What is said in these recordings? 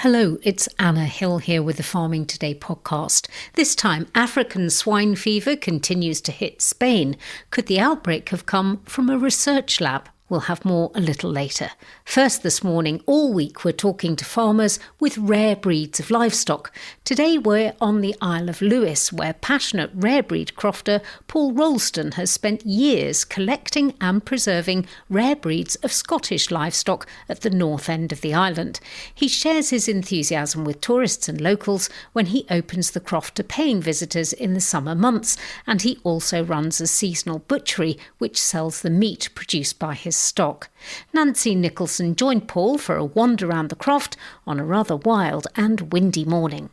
Hello, it's Anna Hill here with the Farming Today podcast. This time, African swine fever continues to hit Spain. Could the outbreak have come from a research lab? We'll have more a little later. First this morning, all week we're talking to farmers with rare breeds of livestock. Today we're on the Isle of Lewis, where passionate rare breed crofter Paul Rowlston has spent years collecting and preserving rare breeds of Scottish livestock at the north end of the island. He shares his enthusiasm with tourists and locals when he opens the croft to paying visitors in the summer months, and he also runs a seasonal butchery which sells the meat produced by his stock. Nancy Nicholson joined Paul for a wander around the croft on a rather wild and windy morning.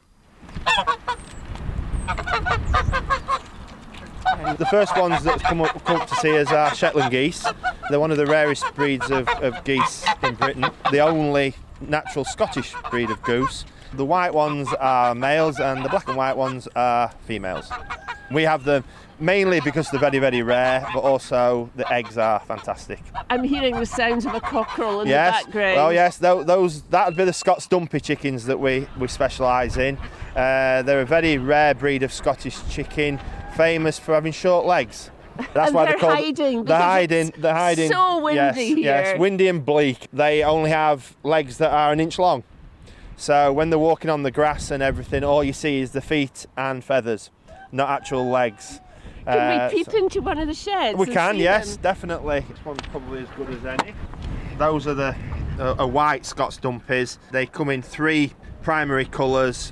The first ones that come up to see us are Shetland geese. They're one of the rarest breeds of geese in Britain. The only natural Scottish breed of goose. The white ones are males and the black and white ones are females. We have them mainly because they're very, very rare, but also the eggs are fantastic. I'm hearing the sounds of a cockerel in the background. Oh yes, that would be the Scots dumpy chickens that we specialise in. They're a very rare breed of Scottish chicken, famous for having short legs. That's and why they're hiding. They're hiding. So windy here. Yes, windy and bleak. They only have legs that are an inch long. So when they're walking on the grass and everything, all you see is the feet and feathers, not actual legs. Can we peep into one of the sheds? We can, yes, definitely. This one's probably as good as any. Those are the white Scots dumpies. They come in three primary colours: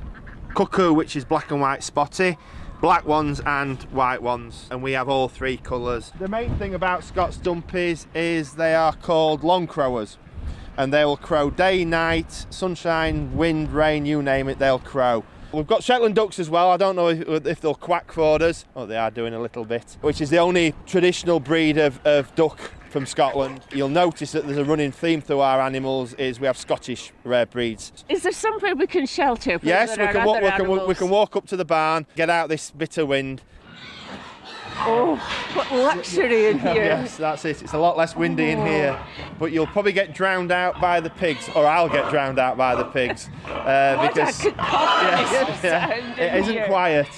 cuckoo, which is black and white spotty, black ones and white ones, and we have all three colours. The main thing about Scots dumpies is they are called long crowers, and they will crow day, night, sunshine, wind, rain, you name it, they'll crow. We've got Shetland ducks as well. I don't know if they'll quack for us. Oh, they are doing a little bit. Which is the only traditional breed of duck from Scotland. You'll notice that there's a running theme through our animals is we have Scottish rare breeds. Is there somewhere we can shelter? Yes, we can walk up to the barn, get out this bit of wind. Oh, what luxury in here. Yes, that's it. It's a lot less windy in here. But you'll probably get drowned out by the pigs, or I'll get drowned out by the pigs. Because it isn't quiet.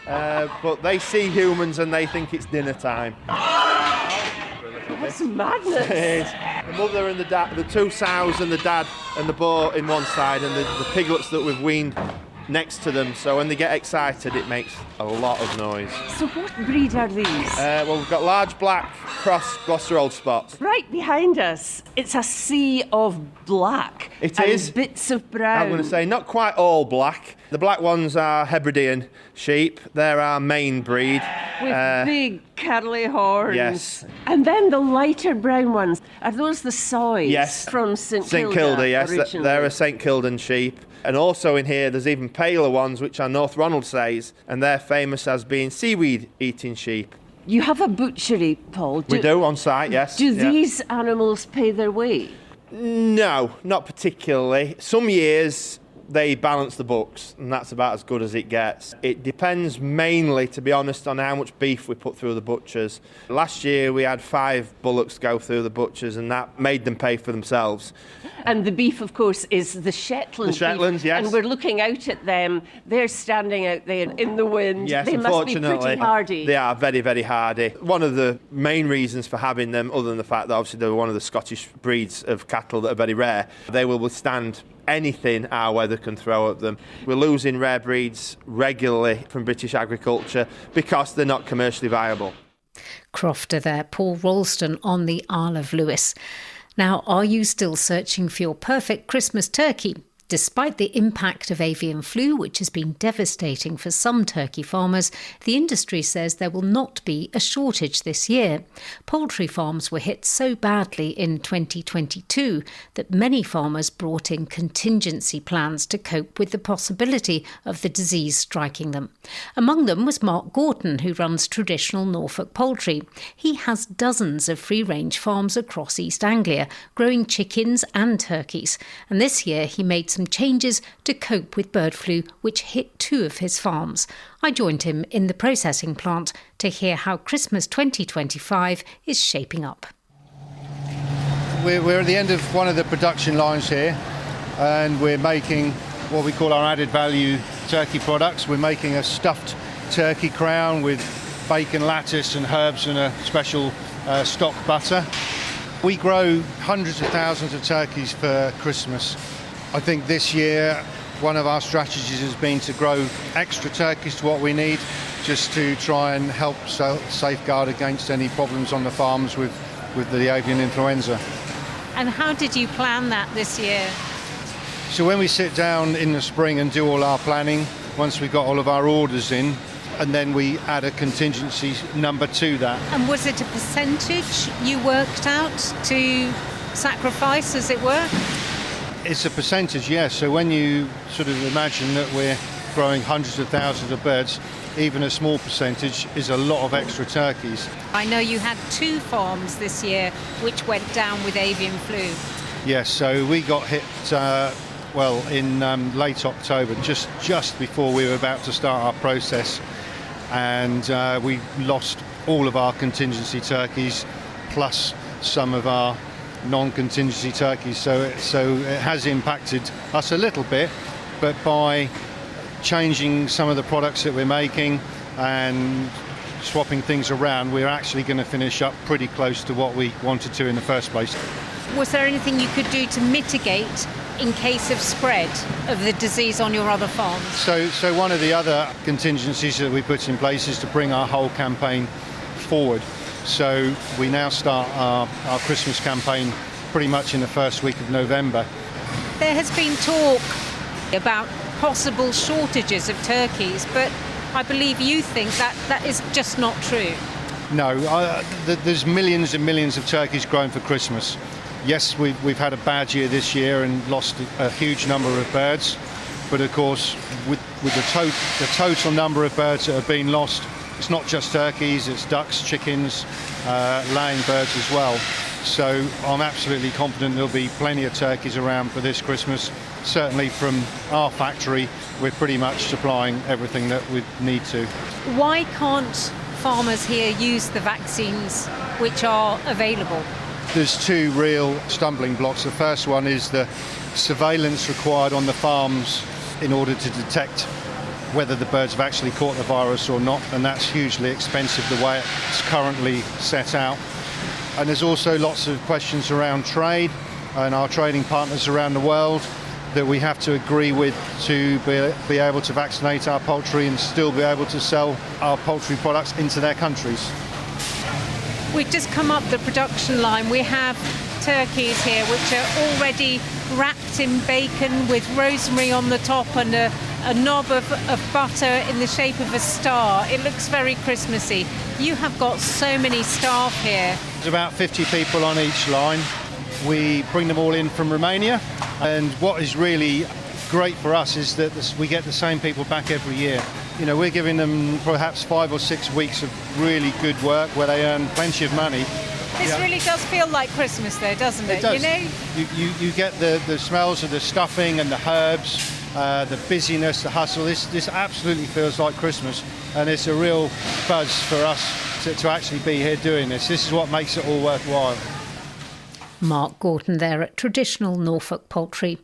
But they see humans and they think it's dinner time. That's madness. It is. The mother and the dad, the two sows and the dad and the boar in one side, and the piglets that we've weaned next to them, so when they get excited it makes a lot of noise. So what breed are these? Well, we've got large black cross Gloucester Old Spots. Right behind us, it's a sea of black. It and is. Bits of brown. I'm going to say not quite all black. The black ones are Hebridean sheep. They're our main breed. With big curly horns. Yes. And then the lighter brown ones, are those the soys? Yes. From St Kilda, yes. Originally? They're a St Kildan sheep. And also in here there's even paler ones which are North Ronaldsays, and they're famous as being seaweed eating sheep. You have a butchery, Paul. We do on site, yes. Do these animals pay their way? No, not particularly. Some years they balance the books, and that's about as good as it gets. It depends mainly, to be honest, on how much beef we put through the butchers. Last year we had 5 bullocks go through the butchers, and that made them pay for themselves. And the beef, of course, is the Shetland beef. The Shetlands, yes. And we're looking out at them. They're standing out there in the wind. Yes, they must be pretty hardy. They are very, very hardy. One of the main reasons for having them, other than the fact that obviously they're one of the Scottish breeds of cattle that are very rare, they will withstand anything our weather can throw at them. We're losing rare breeds regularly from British agriculture because they're not commercially viable. Crofter there, Paul Rowlston on the Isle of Lewis. Now, are you still searching for your perfect Christmas turkey? Despite the impact of avian flu, which has been devastating for some turkey farmers, the industry says there will not be a shortage this year. Poultry farms were hit so badly in 2022 that many farmers brought in contingency plans to cope with the possibility of the disease striking them. Among them was Mark Gorton, who runs traditional Norfolk poultry. He has dozens of free-range farms across East Anglia, growing chickens and turkeys. And this year he made some changes to cope with bird flu, which hit 2 of his farms. I joined him in the processing plant to hear how Christmas 2025 is shaping up. We're at the end of one of the production lines here, and we're making what we call our added value turkey products. We're making a stuffed turkey crown with bacon, lettuce and herbs and a special stock butter. We grow hundreds of thousands of turkeys for Christmas. I think this year one of our strategies has been to grow extra turkeys to what we need, just to try and help safeguard against any problems on the farms with the avian influenza. And how did you plan that this year? So when we sit down in the spring and do all our planning, once we've got all of our orders in, and then we add a contingency number to that. And was it a percentage you worked out to sacrifice, as it were? It's a percentage, yes. So when you sort of imagine that we're growing hundreds of thousands of birds, even a small percentage is a lot of extra turkeys. I know you had 2 farms this year which went down with avian flu. Yes, so we got hit in late October, just before we were about to start our process, and we lost all of our contingency turkeys plus some of our non-contingency turkeys, so it has impacted us a little bit, but by changing some of the products that we're making and swapping things around, we're actually going to finish up pretty close to what we wanted to in the first place. Was there anything you could do to mitigate in case of spread of the disease on your other farms? So one of the other contingencies that we put in place is to bring our whole campaign forward. So we now start our Christmas campaign pretty much in the first week of November. There has been talk about possible shortages of turkeys, but I believe you think that is just not true. No, there's millions and millions of turkeys grown for Christmas. Yes, we've had a bad year this year and lost a huge number of birds, but of course with the total number of birds that have been lost, it's not just turkeys, it's ducks, chickens, laying birds as well. So I'm absolutely confident there'll be plenty of turkeys around for this Christmas. Certainly from our factory, we're pretty much supplying everything that we need to. Why can't farmers here use the vaccines which are available? There's 2 real stumbling blocks. The first one is the surveillance required on the farms in order to detect whether the birds have actually caught the virus or not, and that's hugely expensive the way it's currently set out. And there's also lots of questions around trade and our trading partners around the world that we have to agree with to be able to vaccinate our poultry and still be able to sell our poultry products into their countries. We've just come up the production line. We have turkeys here which are already wrapped in bacon with rosemary on the top and a knob of butter in the shape of a star. It looks very Christmassy. You have got so many staff here. There's about 50 people on each line. We bring them all in from Romania, and what is really great for us is that we get the same people back every year. You know, we're giving them perhaps 5 or 6 weeks of really good work where they earn plenty of money. This really does feel like Christmas though, doesn't it? It does. You know? You get the smells of the stuffing and the herbs, the busyness, the hustle. This absolutely feels like Christmas, and it's a real buzz for us to actually be here doing this. This is what makes it all worthwhile. Mark Gorton there at traditional Norfolk Poultry.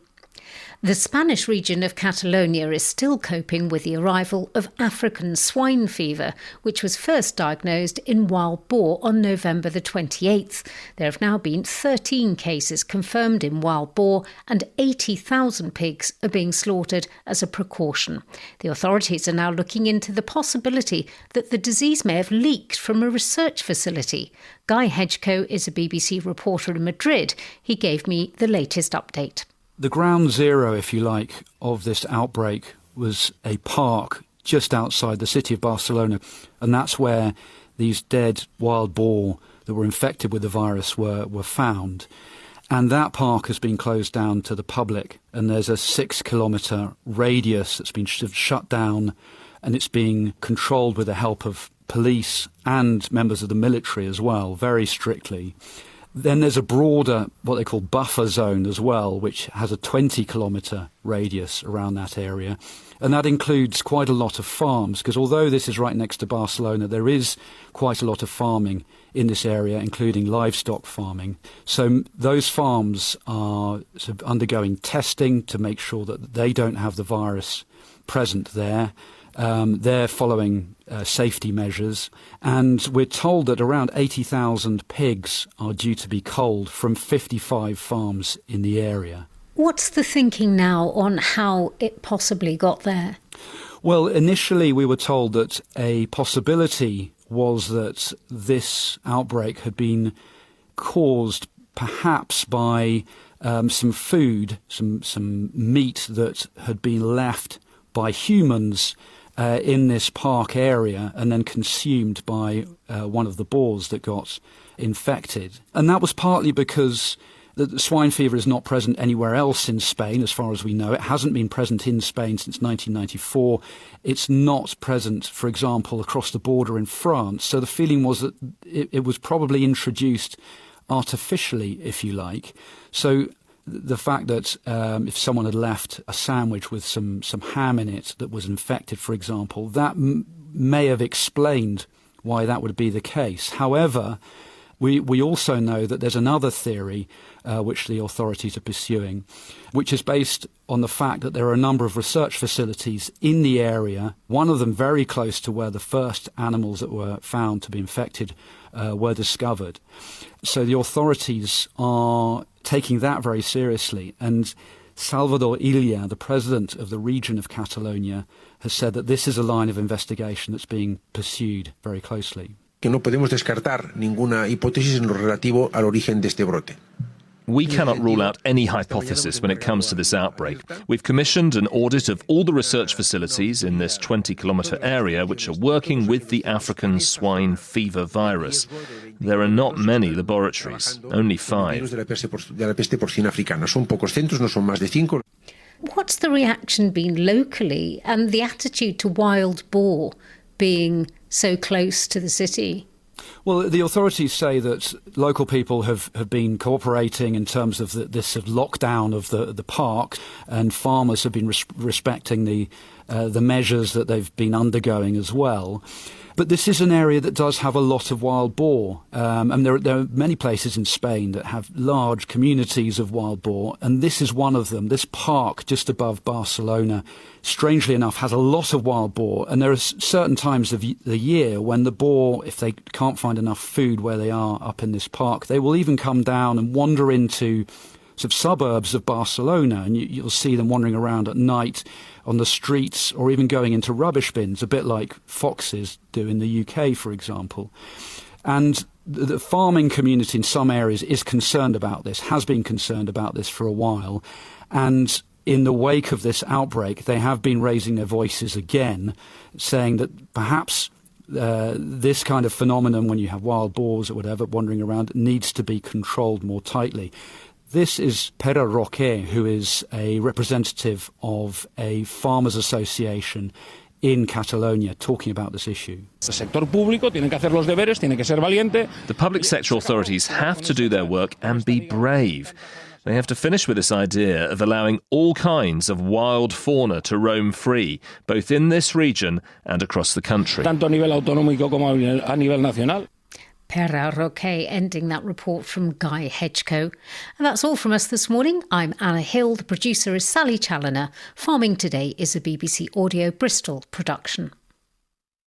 The Spanish region of Catalonia is still coping with the arrival of African Swine Fever, which was first diagnosed in wild boar on November the 28th. There have now been 13 cases confirmed in wild boar, and 80,000 pigs are being slaughtered as a precaution. The authorities are now looking into the possibility that the disease may have leaked from a research facility. Guy Hedgecoe is a BBC reporter in Madrid. He gave me the latest update. The ground zero, if you like, of this outbreak was a park just outside the city of Barcelona, and that's where these dead wild boar that were infected with the virus were found. And that park has been closed down to the public, and there's a 6-kilometre radius that's been shut down, and it's being controlled with the help of police and members of the military as well, very strictly. Then there's a broader, what they call buffer zone as well, which has a 20-kilometre radius around that area. And that includes quite a lot of farms, because although this is right next to Barcelona, there is quite a lot of farming in this area, including livestock farming. So those farms are sort of undergoing testing to make sure that they don't have the virus present there. They're following safety measures, and we're told that around 80,000 pigs are due to be culled from 55 farms in the area. What's the thinking now on how it possibly got there? Well, initially we were told that a possibility was that this outbreak had been caused perhaps by some food, some meat that had been left by humans in this park area and then consumed by one of the boars that got infected. And that was partly because the swine fever is not present anywhere else in Spain, as far as we know. It hasn't been present in Spain since 1994. It's not present, for example, across the border in France. So the feeling was that it was probably introduced artificially, if you like. So the fact that if someone had left a sandwich with some ham in it that was infected, for example, that may have explained why that would be the case. However, we also know that there's another theory which the authorities are pursuing, which is based on the fact that there are a number of research facilities in the area, one of them very close to where the first animals that were found to be infected were discovered. So the authorities are taking that very seriously, and Salvador Illa, the president of the region of Catalonia, has said that this is a line of investigation that's being pursued very closely. Que no podemos descartar ninguna hipótesis en lo relativo al origen de este brote. We cannot rule out any hypothesis when it comes to this outbreak. We've commissioned an audit of all the research facilities in this 20-kilometre area which are working with the African Swine Fever virus. There are not many laboratories, only 5. De la peste porcina africana. Son pocos centros, no son más de 5. What's the reaction been locally and the attitude to wild boar being so close to the city? Well, the authorities say that local people have been cooperating in terms of this lockdown of the park, and farmers have been respecting the measures that they've been undergoing as well. But this is an area that does have a lot of wild boar, and there are many places in Spain that have large communities of wild boar, and this is one of them. This park just above Barcelona, strangely enough, has a lot of wild boar, and there are certain times of the year when the boar, if they can't find enough food where they are up in this park, they will even come down and wander into sort of suburbs of Barcelona, and you'll see them wandering around at night on the streets or even going into rubbish bins, a bit like foxes do in the UK, for example. And the farming community in some areas is concerned about this, has been concerned about this for a while. And in the wake of this outbreak, they have been raising their voices again, saying that perhaps this kind of phenomenon, when you have wild boars or whatever wandering around, needs to be controlled more tightly. This is Pere Roque, who is a representative of a farmers' association in Catalonia, talking about this issue. The public sector authorities have to do their work and be brave. They have to finish with this idea of allowing all kinds of wild fauna to roam free, both in this region and across the country. Pere Roque ending that report from Guy Hedgecoe. And that's all from us this morning. I'm Anna Hill. The producer is Sally Challoner. Farming Today is a BBC Audio Bristol production.